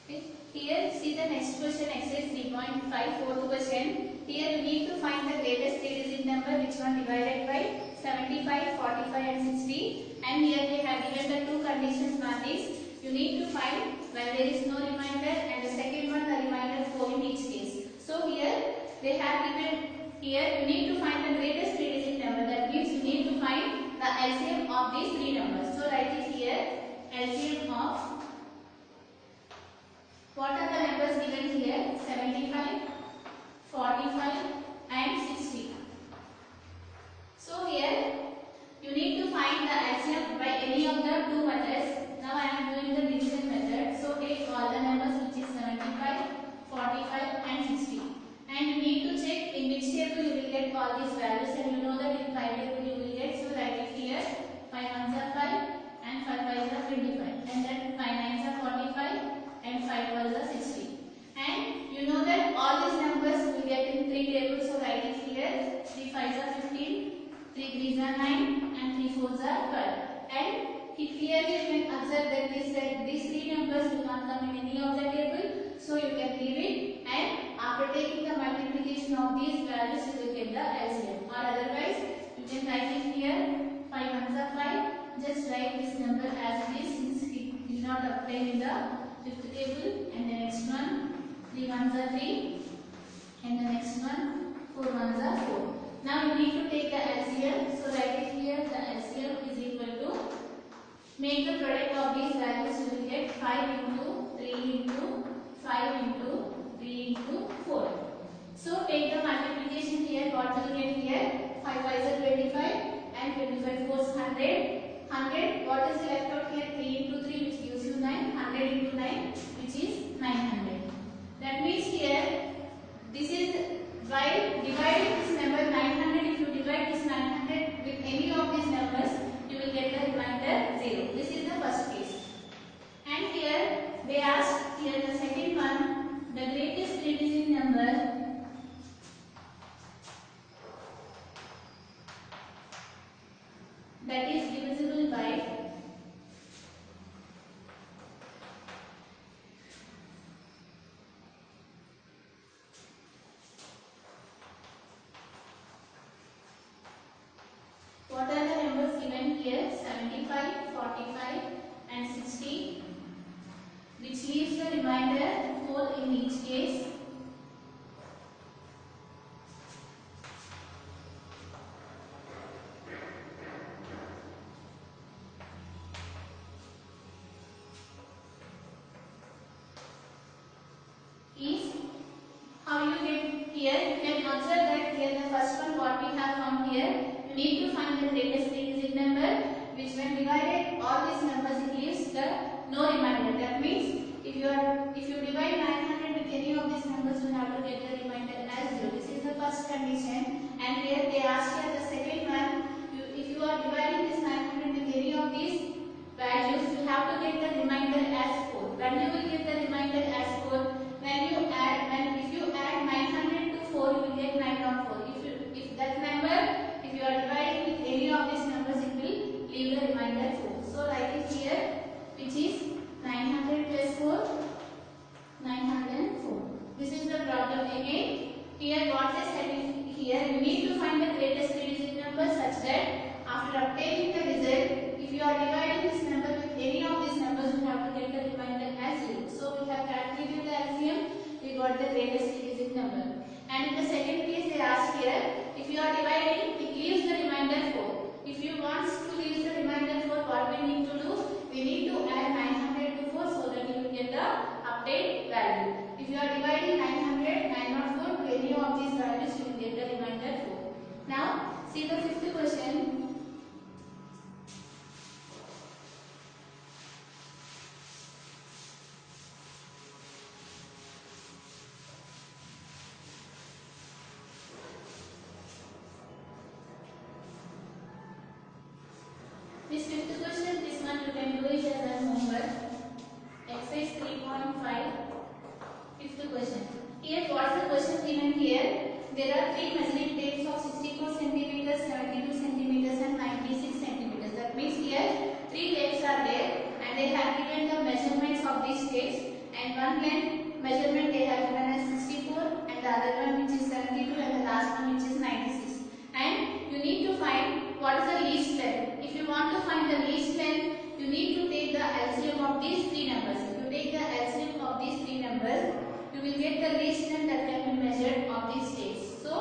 Okay. Here see the next question, exercise 3.5, fourth question. Here you need to find the greatest three-digit number which one divided by 75, 45 and 60. And here they have given the two conditions. One is you need to find when there is no remainder, and the second one the remainder 4 in each case. So here they have given, here you need to find the greatest three-digit number. That means you need to find the LCM of these three numbers. So write it here, LCM of, what are the numbers given here? 75, 45 and 60. So here you need to find the LCM by any of the two methods. Now I am doing the division method. So take all the numbers which is 75, 45 and 60. And you need to check in which table you will get all these values, and you know that in 5 table you will get. So write it here, 5 ones are 5 and 5 5s are 25, and then 5 9s are 45 and 5 12s are 60. And you know that all these numbers will get in 3 tables. So write it here, 3 5s are 15, 3 3s are 9 and 3 4s are 12. And clearly you can observe that these three numbers will not come in any of the table. So you can leave it, and after taking the multiplication of these values you will get the LCM. Or otherwise you can write it here, 5 ones are 5. Just write this number as it is since it did not obtain in the fifth table. And the next one, 3 ones are 3 and the next one 4 ones are 4. Now you need to take the LCM. So write it here, the LCM is equal to, make the product of these values, you will get 5 into 3 into 5 into 3 into 4. So take the multiplication here, what will get here, 5 5s are 25 and 25 4s 100. 100, what is left out here, 3 into 3 which gives you 9, 100 into 9 which is 900. That means here, this is by dividing this number 900, if you divide this 900 with any of these numbers, you will get the remainder 0. This is the first case. And here they asked, here the second one, the greatest three-digit number that is divisible by what are the numbers given here, 75, 45 and 60, which leaves the remainder 4 in each case. Is how you get here, you can observe that here the first one what we have found here, you need to find the greatest three-digit number which when divided all these numbers it leaves the no remainder. That means if you divide 900 with any of these numbers, you have to get the remainder as 0. This is the first condition. And here they ask here the second one, if you are dividing this 900 with any of these values, you have to get the remainder as 4. When you will get the remainder as 4, if you add 900 to 4, you will get 9 on 4. If that number, if you are dividing with any of these numbers, it will leave the remainder 4. So write it here, which is 900 plus 4, 904. This is the problem again. Here what they said is, here you need to find the greatest three-digit number such that after obtaining the result, if you are dividing this number with any of these numbers, you have to get the remainder as 0. So we have calculated the LCM, we got the greatest three-digit number. And in the second case they asked here, if you are dividing, it leaves the remainder 4. If you want to leave the remainder 4, what we need to do? We need to add 900 to 4 so that you will get the update value. If you are dividing 900, 904 to any of these values, you will get the remainder 4. Now see the fifth question. This fifth question, this one you can do it as a homework. Exercise 3.5, fifth question. Here what is the question given here? There are three measuring tapes of 64 centimeters, 72 centimeters and 96 centimeters. That means here three tapes are there and they have given the measurements of these tapes, and one LCM of these three numbers. If you take the LCM of these three numbers, you will get the least length that can be measured of these states. So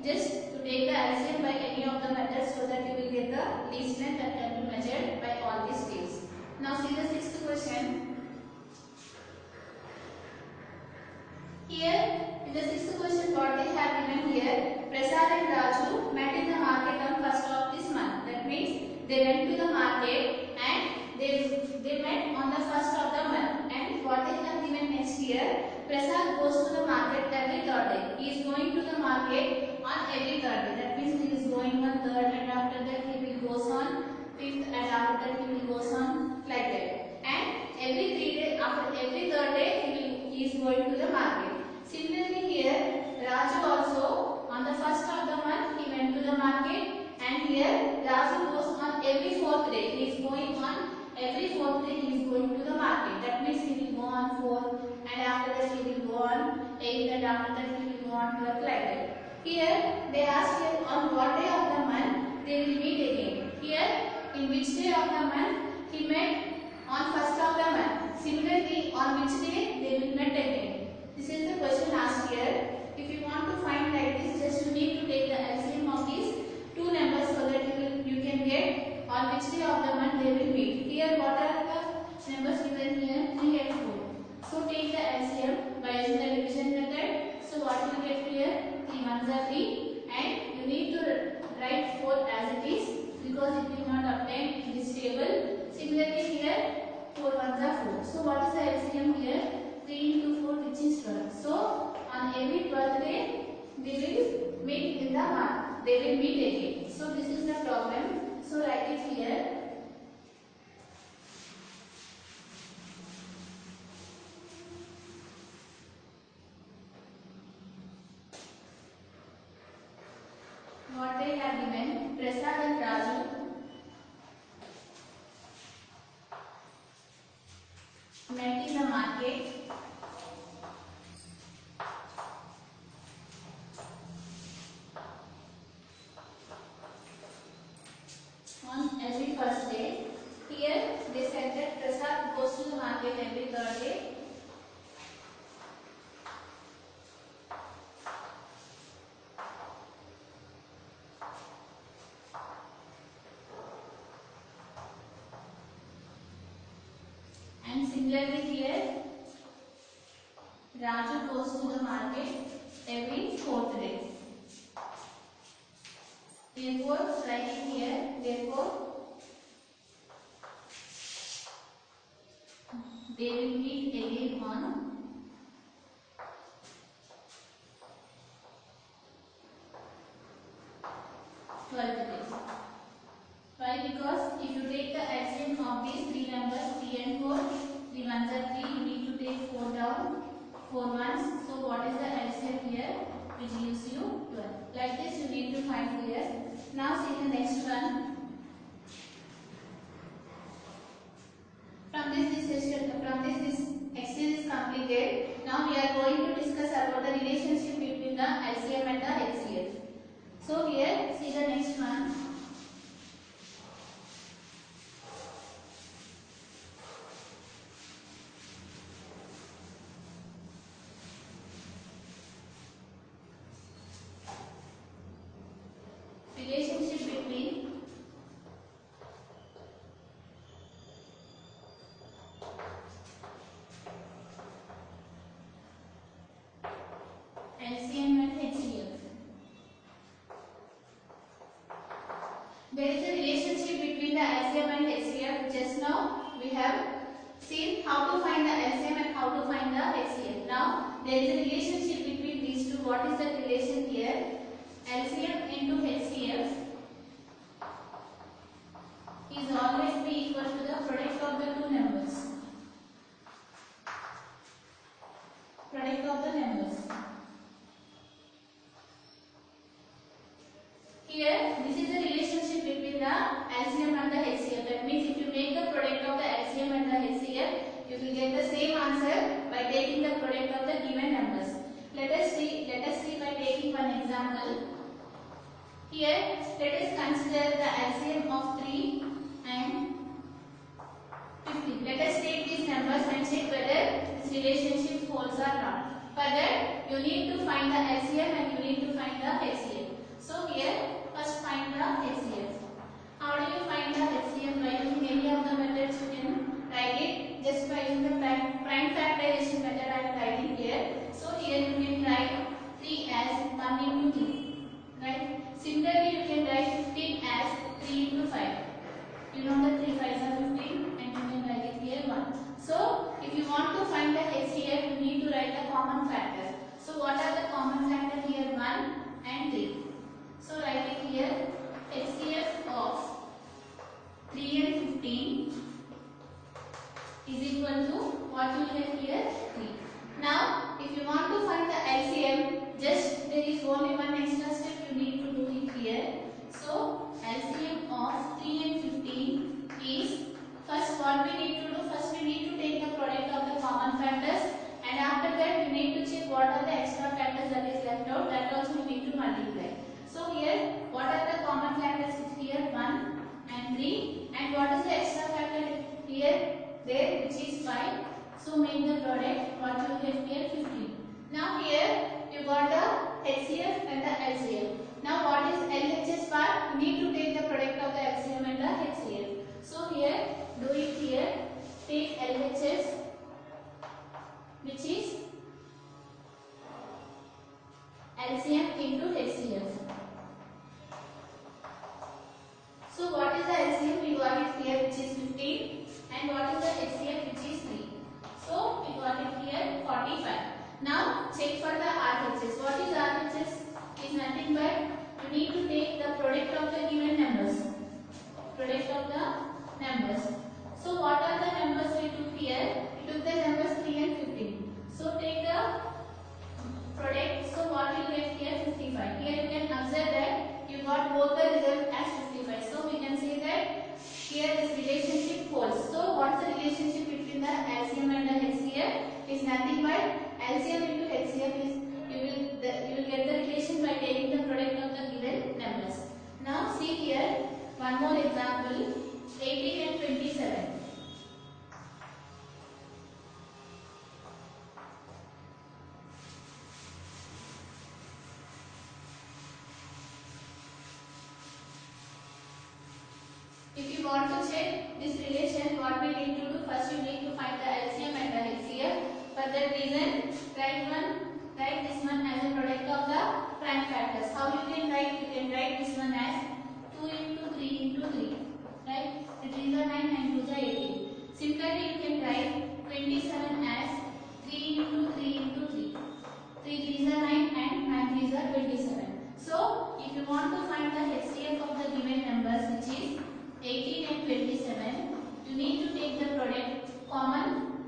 just to take the LCM by any of the methods so that you will get the least length that can be measured by all these states. Now see the sixth question. Here in the sixth question what they have given here, Prasad and Raju met in the market on first of this month. That means they went to the market and they met on the first of the month. And what they have given next here, Prasad goes to the market every third day. He is going to the market on every third day. That means he is going on third, and after that he will goes on fifth, and after that he will goes on like that. And every 3 days, after every third day he is going to the market. Similarly here, Raju also on the first of the month he went to the market, and here Raju goes on every fourth day. He is going on every fourth day he is going to the market. That means he will go on fourth, and after that he will go on eighth, and after that he will go on 12th like that. Here they ask here on what day of the month they will meet again. Here in which day of the month he met on first of the month. Similarly on which day they will meet again. This is the question asked here. If you want to find like this, just you need to take the LCM of these two numbers so that you can get on which day of the month they will meet. Here what are the numbers given here? 3 and 4. So take the LCM by using the division method. So what you get here? 3 ones are 3, and you need to write 4 as it is because it will not obtain in this table. Similarly here 4 ones are 4. So what is the LCM here? 3 into 4 which is 12. So on every 12th day they will meet in the month. They will meet again. So this is the problem. So write it here. What they have given, Prasad and Raju met in the market on every first day. Here they said that Prasad goes to the market every third day. And similarly here Raju goes to the market every fourth day. Therefore writing here, therefore they will meet again on 12th day. Why? Because if you take the LCM of these three numbers 3 and 4, 3 ones are 3, you need to take 4 down, 4 ones. So what is the LCM here? Which gives you 12. Like this you need to find here. Now see the next one. From this exercise is completed. Now we are going to discuss about the relationship between the LCM and the HCF. So here see the next one. Relationship between LCM and HCF. There is a relationship between the LCM and HCF. Just now we have seen how to find the LCM and how to find the HCF. Now there is a relationship between these two. What is the relation here? LCM into HCF is always be equal to the product of the two numbers. Product of the numbers. Here this is the relationship between the LCM and the HCF. That means if you make the product of the LCM and the HCF, you will get the same answer by taking the product of the given numbers. Let us see by taking one example. Here let us consider the LCM of 3 and 50. Let us take these numbers and check whether this relationship holds or not. For that, you need to find the LCM and you need to find the HCF. So here, first find the HCF. How do you find the HCF? By using any of the methods you can write it. Just by using the prime factorization method I am writing here. So here you can write 3 as 1 into 3. Right? Similarly, you can write 15 as 3 into 5. You know that 3 5s are 15 and you can write it here 1. So if you want to find the HCF, you need to write the common factor. So what are the common factors here? 1 and 3. So write it here. HCF of 3 and 15 is equal to what you will get here? 3. Now, if you want to find the LCM, just there is only one extra step you need to do it here. So, LCM of 3 and 15 is, first what we need to do? First we need to take the product of the common factors, and after that we need to check what are the extra factors that is left out. That also we need to multiply. So here, what are the common factors? Here 1 and 3, and what is the extra factor here? There, which is 5. So make the product, what you will get here? 15. Now here you got the HCF and the LCM. Now what is LHS part? You need to take the product of the LCM and the HCF. So here, do it here. Take LHS, which is LCM into HCF. So what is the LCM? We got it here, which is 15, and what is the HCF, which is 3. So we got it here 45. Now check for the RHS. What is RHS? Is nothing but you need to take the product of the given numbers. Product of the numbers. So what are the numbers we took here? We took the numbers 3 and 15. So take the product. So what you get here? 55. Here you can observe that you got both the result as 55. So we can say that here this relationship holds. So what's the relationship between the LCM and the HCF? Is nothing but LCM into HCF is you will get the relation by taking the product of the given numbers. Now see here one more example, 18 and 27. If you want to check this relation, what we need to do? First you need to find the LCM and the HCF. For that reason, write this one as a product of the prime factors. How you can write? You can write this one as 2 into 3 into 3. Right? 3 is 9 and 2 is 18. Similarly, you can write 27 as 3 into 3 into 3. 3 3 is 9 and 9 3 is 27. So, if you want to find the HCF of the given numbers, which is 18 and 27, you need to take the product common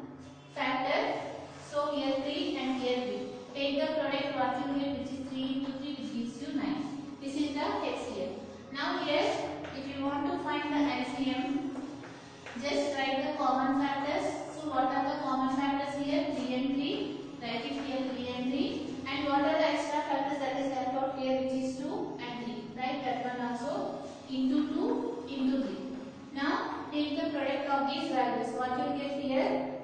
factor. So here 3 and here 3. Take the product what you get, which is 3 into 3, which gives you 9. This is the HCF. Now here, if you want to find the LCM, just write the common factors. So what are the common factors here? 3 and 3. Write it here 3 and 3. And what are the extra factors that is left out here, which is 2 and 3. Write that one also into 2 into 3. Now take the product of these values. What you will get here?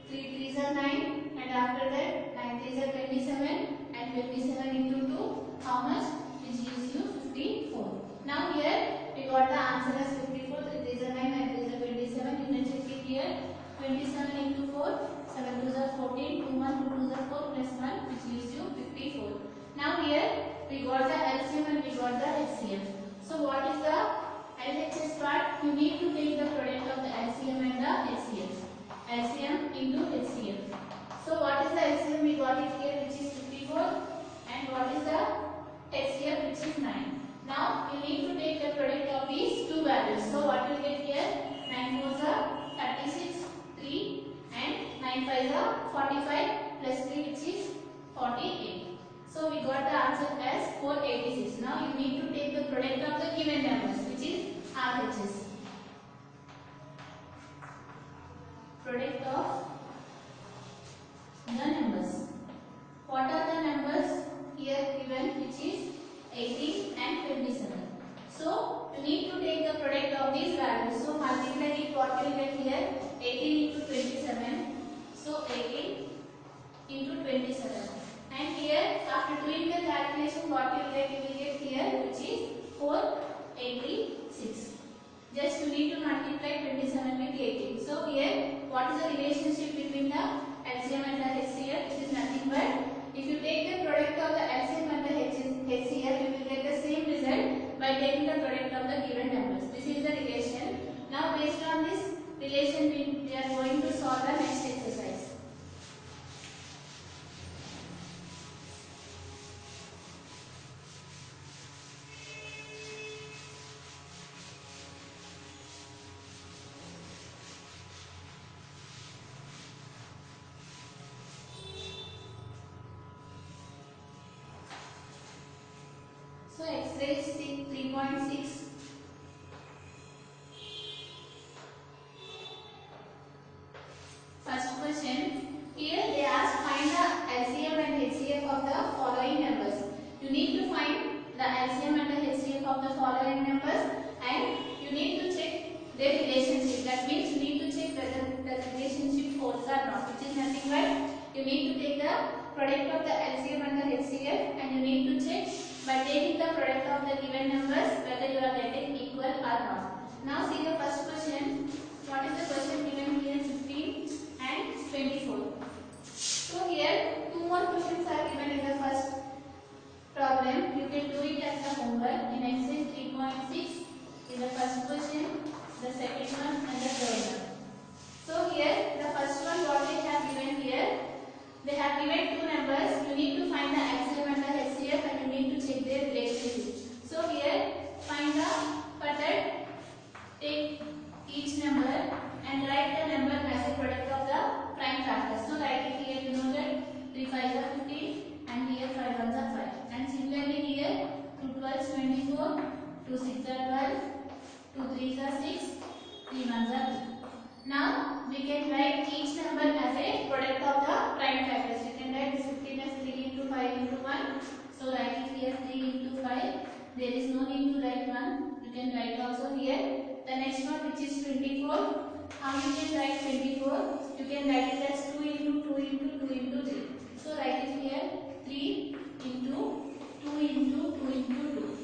3 3s are 9, and after that 9 3s are 27, and 27 into 2, how much? Which gives you 54. Now here we got the answer as 54. 3 3s are 9 and 3s are 27. You can check it here. 27 into 4, 7 2s are 14, 2 1 2 2s are 4 plus 1, which gives you 54. Now here we got the LCM and we got the HCF. So what is the LHS part? You need to take the product of the LCM and the HCF. LCM into HCF. So what is the LCM? We got it here, which is 54, and what is the HCF, which is 9. Now you need to take the product of these two values. So what you get here? 9 4s are 36, 3, and 9 5s are 45 plus 3, which is 48. So we got the answer as 486. Now you need to take the product of the given numbers, which is RHS. Product of the numbers. What are the numbers here given, which is 18 and 27. So you need to take the product of these values. So multiply it, what you will get here? need to multiply 27 with 18. So here, what is the relationship between the LCM and the HCF? It is nothing but if you take the product of the LCM and the HCF, you will get the same result by taking the product of the given numbers. This is the relation. Now based on this relation, we are going to solve the next exercise. So exercise 3.6. First question. Here they ask find the LCM and HCF of the following numbers. You need to find the LCM and the HCF of the following numbers, and you need to check their relationship. That means you need to check whether the relationship holds or not, which is nothing but you need to take the product of the LCM and the HCF, and you need to check by taking the product of the given numbers whether you are getting equal or not. Now see the first question. What is the question given here? 15 and 24. So here two more questions are given in the first problem. You can do it as the homework in exercise 3.6. In the first question, the second one and the third one. So here the first one what they have given here, they have given two numbers. You need to find the LCM and the HCF, and you need to check their relationship. So here find the pattern, take each number and write the number as a product of the prime factors. So write it here, you know that 3 5s are 15 and here 5 1s are 5. And similarly here 2 12s 24, 2 6 are 12, 2 3s are 6, 3 1s are 2. Now we can write each number as a product of the prime factors. You can write this 15 as 3 into 5 into 1. So write it here 3 into 5. There is no need to write 1. You can write also here. The next one, which is 24. How you can write 24? You can write it as 2 into 2 into 2 into 3. So write it here 3 into 2 into 2 into 2.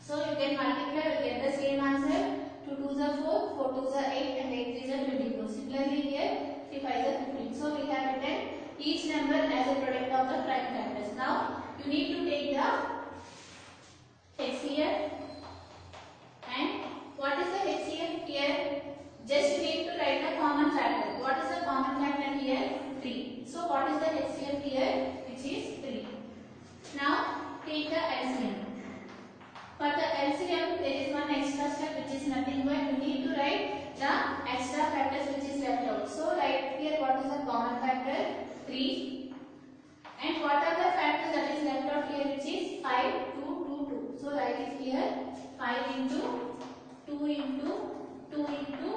So you can multiply, you get the same answer. 2 2s are 4, 4 2s are 8, and 8 3s are 24. Similarly here 3 5s are 15. So we have written each number as a product of the prime factors. Now you need to take the HCF. And what is the HCF here? Just you need to write the common factor. What is the common factor here? 3. So what is the HCF here? Which is 3. Now take the LCM. For the LCM, there is one extra step which is nothing but you need to write the extra factors which is left out. So write here what is the common factor? 3. And what are the factors that is left out here, which is 5, 2, 2, 2. So write it here 5 into 2 into 2 into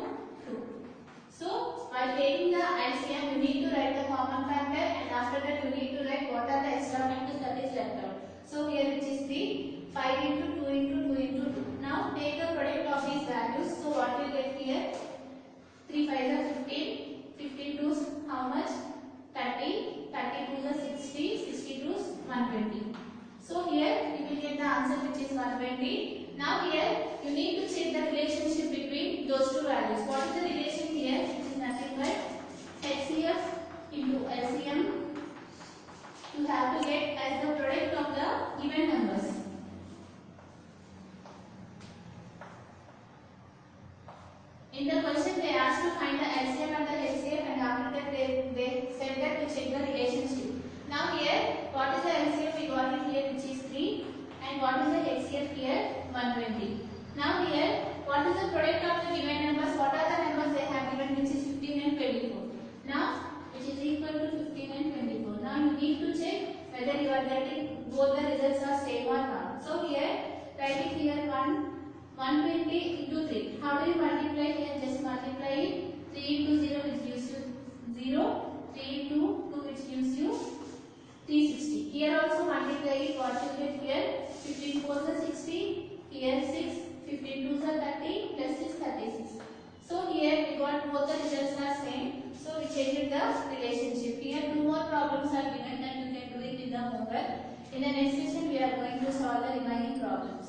2. So by taking the LCM, you need to write the common factor, and after that you need to write what are the extra factors that is left out. So here which is 3. 5 into 2 into 2 into 2. Now take the product of these values. So what you get here? 3 5s are 15. 15 2s how much? 30. 30 2s are 60. 60 2s 120. So here you will get the answer which is 120. Now here you need to check the relationship between those two values. What is the relation here? Which is nothing but HCF into LCM. You have to get as the product of the given numbers. In the question they asked to find the LCM and the HCF, and after that they said that to check the relationship. Now here what is the LCM? We got it here which is 3, and what is the HCF here? 120. Now here what is the product of the given numbers? What are the numbers they have given, which is 15 and 24. Now which is equal to 15 and 24. Now you need to check whether you are getting both the results are same or not. So here write it here 120 into 3. How do you multiply here? Just multiply it. 3 into 0 which gives you 0. 3 into 2 which gives you 360. Here also multiply it. What you get here? 15 4s are 60. Here 6. 15 2s are 30. Plus 6 36. So here we got both the results are same. So we checked the relationship. Here two more problems are given, and you can do it in the homework. In the next session we are going to solve the remaining problems.